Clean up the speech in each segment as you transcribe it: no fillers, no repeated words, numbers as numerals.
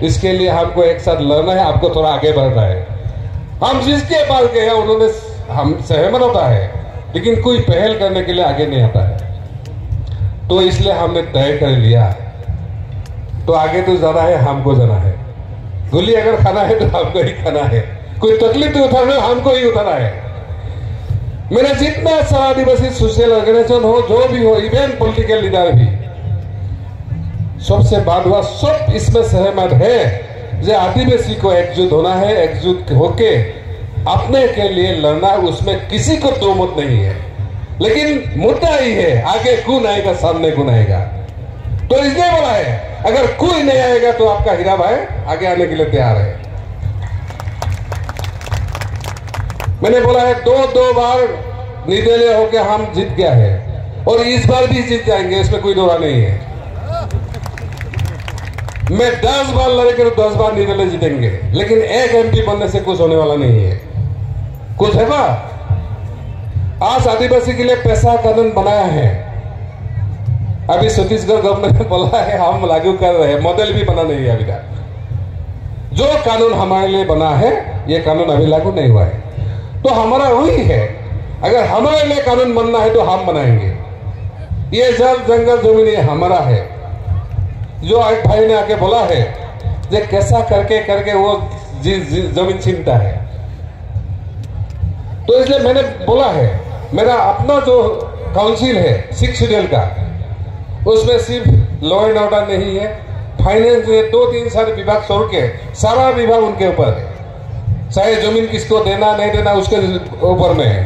इसके लिए हमको एक साथ लड़ना है, आपको थोड़ा आगे बढ़ना है। हम जिसके पास गए उन्होंने हम सहमत होता है, लेकिन कोई पहल करने के लिए आगे नहीं आता है। तो इसलिए हमने तय कर लिया, तो आगे तो जाना है, हमको जाना है। गोली अगर खाना है तो हमको ही खाना है, कोई तकलीफ तो उठाना है, हमको ही उठाना है। मेरा जितना सारा आदिवासी सोशल ऑर्गेनाइजेशन हो, जो भी हो, इवन पॉलिटिकल लीडर भी, सबसे बात हुआ, सब इसमें सहमत है जो आदिवासी को एकजुट होना है, एकजुट होके अपने के लिए लड़ना, उसमें किसी को दो मत नहीं है। लेकिन मुद्दा ही है आगे कौन आएगा, सामने कौन आएगा। तो इसलिए बोला है अगर कोई नहीं आएगा तो आपका हीरा भाई आगे आने के लिए तैयार है। मैंने बोला है दो बार निर्दलीय होकर हम जीत गया है और इस बार भी जीत जाएंगे, इसमें कोई दोहरा नहीं है। मैं 10 बार लड़ेंगे तो 10 बार निर्दलीय जीतेंगे, लेकिन एक एमपी बनने से कुछ होने वाला नहीं है। कुछ है ना, आज आदिवासी के लिए पैसा कानून बनाया है, अभी छत्तीसगढ़ गवर्नमेंट ने बोला है हम लागू कर रहे हैं, मॉडल भी बना नहीं है अभी तक। जो कानून हमारे लिए बना है ये कानून अभी लागू नहीं हुआ है। तो हमारा वही है, अगर हमारे लिए कानून बनना है तो हम बनाएंगे। ये जल जंगल जमीन ये हमारा है। जो एक भाई ने आके बोला है जे कैसा करके करके वो जमीन छीनता है, तो इसलिए मैंने बोला है मेरा अपना जो काउंसिल है 6 शेड्यूल का, उसमें सिर्फ लॉ एंड ऑर्डर नहीं है, फाइनेंस में 2-3 सारे विभाग छोड़ के सारा विभाग उनके ऊपर है। चाहे जमीन किसको देना नहीं देना उसके ऊपर में है।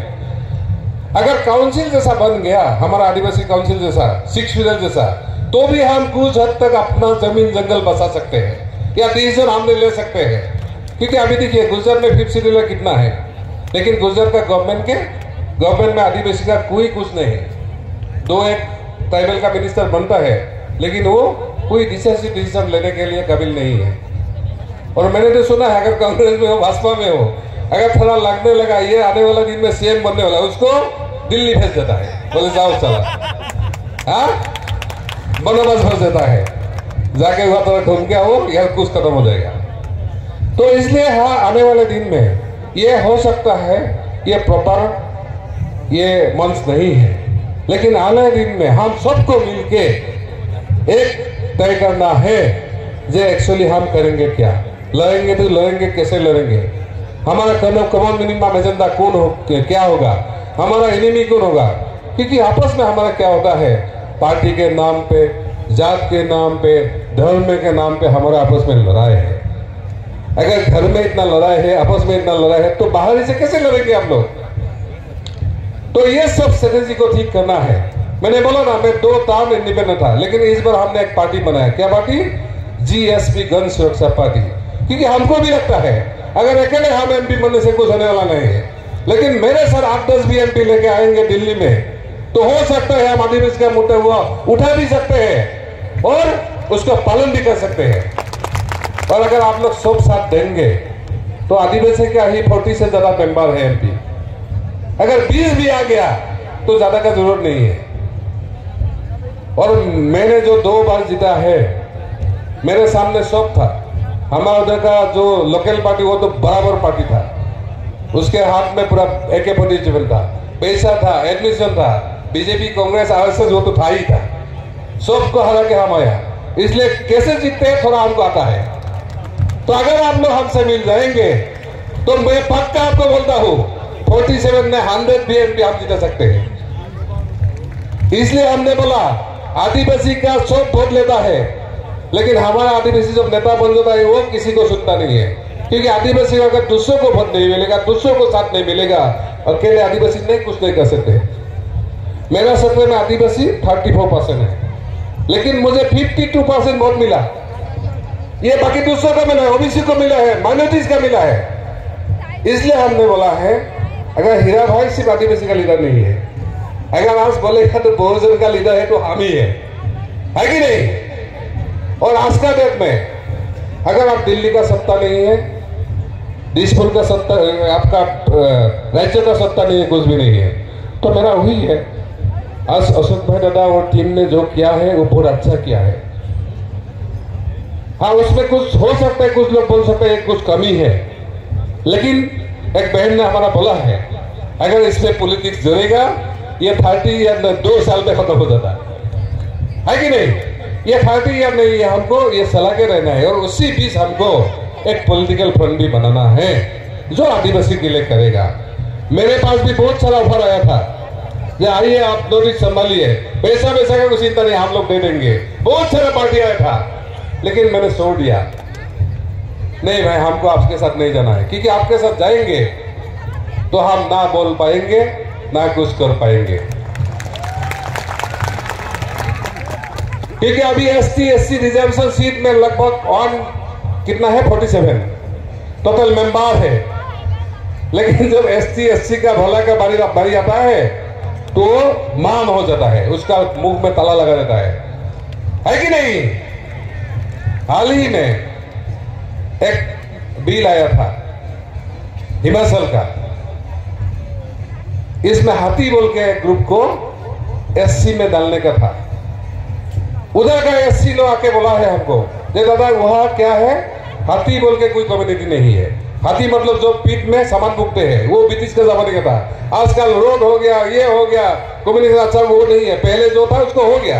अगर काउंसिल जैसा बन गया हमारा आदिवासी काउंसिल जैसा, 6 शेड्यूल जैसा, तो भी हम कुछ हद तक अपना जमीन जंगल बसा सकते हैं या डिसीजन हमने ले सकते हैं। क्योंकि अभी देखिए गुजरात में 5th शेड्यूल कितना है, लेकिन गुजरात का गवर्नमेंट में आदिवासी का कोई कुछ नहीं है। 2-1 ट्राइबल का मिनिस्टर बनता है, लेकिन वो कोई डिसीजन लेने के लिए काबिल नहीं है। और मैंने तो सुना है अगर कांग्रेस में हो, भाजपा में हो, अगर थोड़ा लगने लगा ये आने वाला दिन में सीएम बनने वाला, उसको दिल्ली भेज देता है, बोले जाओ चला, हाँ बंदोबस्त भेज देता है, जाके वहां थोड़ा ढूंढ के आओ, यार कुछ खत्म हो जाएगा। तो इसलिए हाँ आने वाले दिन में ये हो सकता है ये प्रॉपर ये मंच नहीं है, लेकिन आने दिन में हम सबको मिलके एक तय करना है जे एक्चुअली हम करेंगे क्या, लड़ेंगे तो लड़ेंगे कैसे लड़ेंगे, हमारा कॉमन मिनिमम एजेंडा कौन हो, क्या होगा, हमारा एनिमी कौन होगा। क्योंकि आपस में हमारा क्या होता है, पार्टी के नाम पे, जात के नाम पे, धर्म के नाम पे हमारा आपस में लड़ाई है। अगर घर में इतना लड़ाई है, आपस में इतना लड़ाई है, तो बाहर से कैसे लड़ेंगे आप लोग। तो ये सब स्ट्रेटेजी को ठीक करना है। मैंने बोला ना मैं 2 टर्म इंडिपेंडेंट था, लेकिन इस बार हमने एक पार्टी बनाया। क्या पार्टी? GSP गण सुरक्षा पार्टी। क्योंकि हमको भी लगता है अगर अकेले हम एमपी बनने से कुछ होने वाला नहीं है, लेकिन मेरे सर 8-10 भी एमपी लेके आएंगे दिल्ली में, तो हो सकता है हम आदिवासी का मुद्दा हुआ उठा भी सकते हैं और उसका पालन भी कर सकते हैं। और अगर आप लोग सब साथ देंगे तो आदिवासी का ही 40 से ज्यादा मेंबर है एमपी। अगर 20 भी आ गया तो ज्यादा का जरूरत नहीं है। और मैंने जो 2 बार जीता है, मेरे सामने सब था। हमारा उधर का जो लोकल पार्टी वो तो बराबर पार्टी था, उसके हाथ में पूरा AK-47 था, पैसा था, एडमिशन था, बीजेपी कांग्रेस RSS वो तो था ही था, सबको हरा के हम आया। इसलिए कैसे जीतते हैं थोड़ा हमको आता है। तो अगर आप लोग हमसे मिल जाएंगे तो मैं पक्का आपको बोलता हूँ 47 में 100 भी एमपी हम जीता सकते हैं। इसलिए हमने बोला आदिवासी का सब वोट लेता है, लेकिन हमारा आदिवासी जब नेता बन जाता है वो किसी को सुनता नहीं है। क्योंकि आदिवासी को अगर दूसरों को वोट नहीं मिलेगा, दूसरों को साथ नहीं मिलेगा, अकेले आदिवासी नहीं कुछ नहीं कर सकते। मेरा सत्र में आदिवासी 34% है, लेकिन मुझे 52% वोट मिला। ये बाकी दूसरों को मिला है, ओबीसी को मिला है, माइनॉरिटीज का मिला है। इसलिए हमने बोला है अगर हीरा भाई सिर्फ आदिवासी का लीडर नहीं है, अगर आज बोलेगा तो बहुजन का लीडर है तो हम ही है कि नहीं। और आज का डेट में अगर आप दिल्ली का सत्ता नहीं है, दिसपुर का सत्ता, आपका राज्य का सत्ता नहीं है, कुछ भी नहीं है, तो मेरा वही है आज अशोक भाई दादा और टीम ने जो किया है वो बहुत अच्छा किया है। हाँ, उसमें कुछ हो सकता है, कुछ लोग बोल सकते हैं कुछ कमी है, लेकिन एक बहन ने हमारा बोला है अगर इसमें पॉलिटिक्स जुड़ेगा ये 30 या 2 साल में खत्म हो जाता है कि नहीं? ये 30 या नहीं है, हमको ये सलाह के रहना है और उसी बीच हमको एक पॉलिटिकल फ्रंट भी बनाना है जो आदिवासी के लिए करेगा। मेरे पास भी बहुत सारा ऑफर आया था कि आइए आप नॉर्थ ईस्ट संभालिए, पैसा का कुछ चिंता नहीं, हम लोग दे देंगे, बहुत सारा पार्टी आया था, लेकिन मैंने छोड़ दिया। नहीं भाई, हमको आपके साथ नहीं जाना है, क्योंकि आपके साथ जाएंगे तो हम ना बोल पाएंगे ना कुछ कर पाएंगे। क्योंकि अभी ST/SC रिजर्वेशन सीट में लगभग कितना है 47 टोटल मेंबर है, लेकिन जब ST/SC का भला का बारी आता है तो मान हो जाता है, उसका मुंह में ताला लगा देता है कि नहीं? हाल ही में एक बिल आया था हिमाचल का, इसमें हाथी बोल के ग्रुप को SC में डालने का था। उधर का SC लोग आके बोला है हमको, जे दादा वहां क्या है, हाथी बोल के कोई कम्युनिटी नहीं है। हाथी मतलब जो पीठ में सामान फूकते हैं, वो ब्रिटिश के जमाने का था। आजकल रोड हो गया, ये हो गया, कम्युनिटी अच्छा वो नहीं है, पहले जो था उसको हो गया।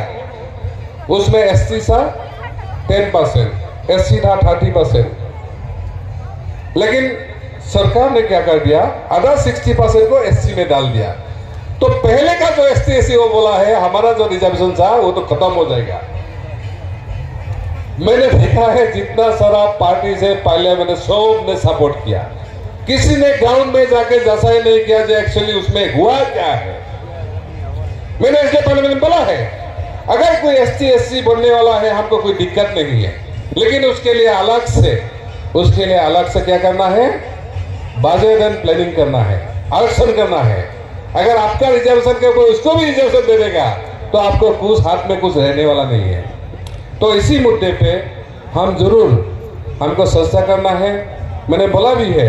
उसमें SC था 10%, SC था 30%, लेकिन सरकार ने क्या कर दिया, आधा 60% को SC में डाल दिया। तो पहले का जो ST/SC वो बोला है हमारा जो रिजर्वेशन था वो तो खत्म हो जाएगा। मैंने देखा है जितना सारा पार्टी से पहले मैंने सब ने सपोर्ट किया, किसी ने ग्राउंड में जाके जैसा ही नहीं किया जो एक्चुअली उसमें हुआ क्या है। मैंने इसके पहले मैंने बोला है अगर कोई ST/SC बनने वाला है हमको कोई दिक्कत नहीं है, लेकिन उसके लिए अलग से क्या करना है, बजट एंड प्लानिंग करना है, आरक्षण करना है। अगर आपका रिजर्वेशन के ऊपर उसको भी रिजर्वेशन दे देगा तो आपको कुछ हाथ में कुछ रहने वाला नहीं है। तो इसी मुद्दे पे हम जरूर हमको चर्चा करना है। मैंने बोला भी है,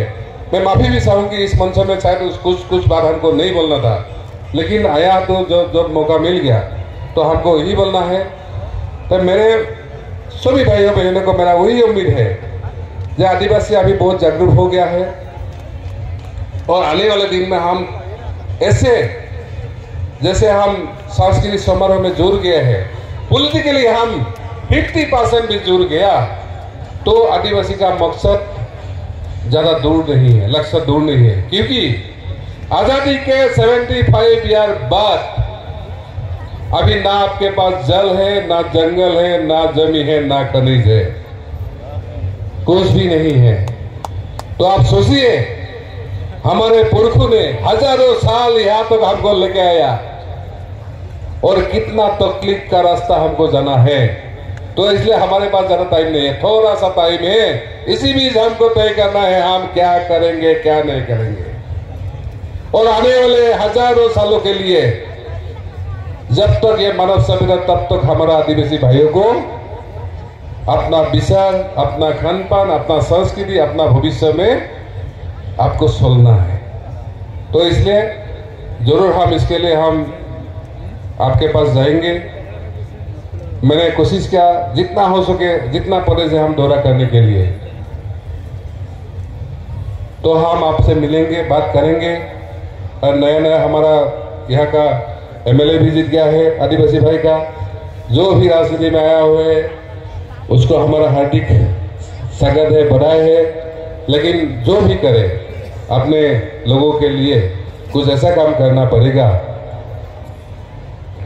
मैं माफी भी चाहूंगी इस मंच में, शायद कुछ बात हमको नहीं बोलना था, लेकिन आया तो जब मौका मिल गया तो हमको यही बोलना है। तो मेरे सभी भाइयों बहनों को मेरा वही उम्मीद है जो आदिवासी अभी बहुत जागरूक हो गया है और आने वाले दिन में हम ऐसे जैसे हम सांस्कृतिक समारोह में जुड़ गए हैं, पॉलिटिकली हम 50% भी जुड़ गया तो आदिवासी का मकसद ज्यादा दूर नहीं है, लक्ष्य दूर नहीं है। क्योंकि आजादी के 75 ईयर बाद अभी ना आपके पास जल है, ना जंगल है, ना जमीन है, ना खनिज है, कुछ भी नहीं है। तो आप सोचिए हमारे पुरखों ने हजारों साल यहाँ तक हमको लेके आया और कितना तकलीफ का रास्ता हमको जाना है। तो इसलिए हमारे पास ज्यादा टाइम नहीं है, थोड़ा सा टाइम है, इसी बीच हमको तय करना है हम क्या करेंगे क्या नहीं करेंगे। और आने वाले हजारों सालों के लिए जब तक ये मानव सभ्यता, तब तक हमारा आदिवासी भाइयों को अपना विचार, अपना खान पान, अपना संस्कृति, अपना भविष्य में आपको सोचना है। तो इसलिए जरूर हम इसके लिए हम आपके पास जाएंगे। मैंने कोशिश किया जितना हो सके, जितना पदे से हम दौरा करने के लिए, तो हम आपसे मिलेंगे, बात करेंगे। और नया हमारा यहाँ का MLA भी जीत गया है आदिवासी भाई का, जो भी राजनीति में आया हुआ है उसको हमारा हार्दिक स्वागत है, बधाई है। लेकिन जो भी करे अपने लोगों के लिए कुछ ऐसा काम करना पड़ेगा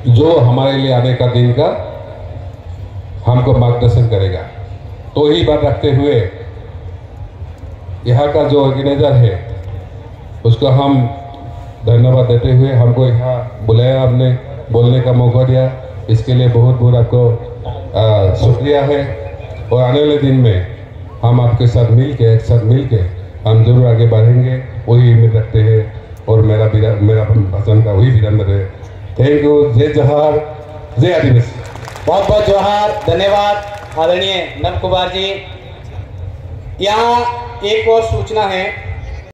जो हमारे लिए आने का दिन का हमको मार्गदर्शन करेगा। तो यही बात रखते हुए यहाँ का जो ऑर्गेनाइजर है उसको हम धन्यवाद देते हुए, हमको यहाँ बुलाया, आपने बोलने का मौका दिया, इसके लिए बहुत बहुत आपको शुक्रिया है। और आने वाले दिन में हम आपके साथ मिलके, एक साथ मिलके हम जरूर आगे बढ़ेंगे, वही उम्मीद रखते हैं। और मेरा भाषण का वही विराम है। Thank you. जय जोहार, जय आदिवासी। बहुत बहुत जोहार, धन्यवाद आदरणीय नंद कुमार जी। यहाँ एक और सूचना है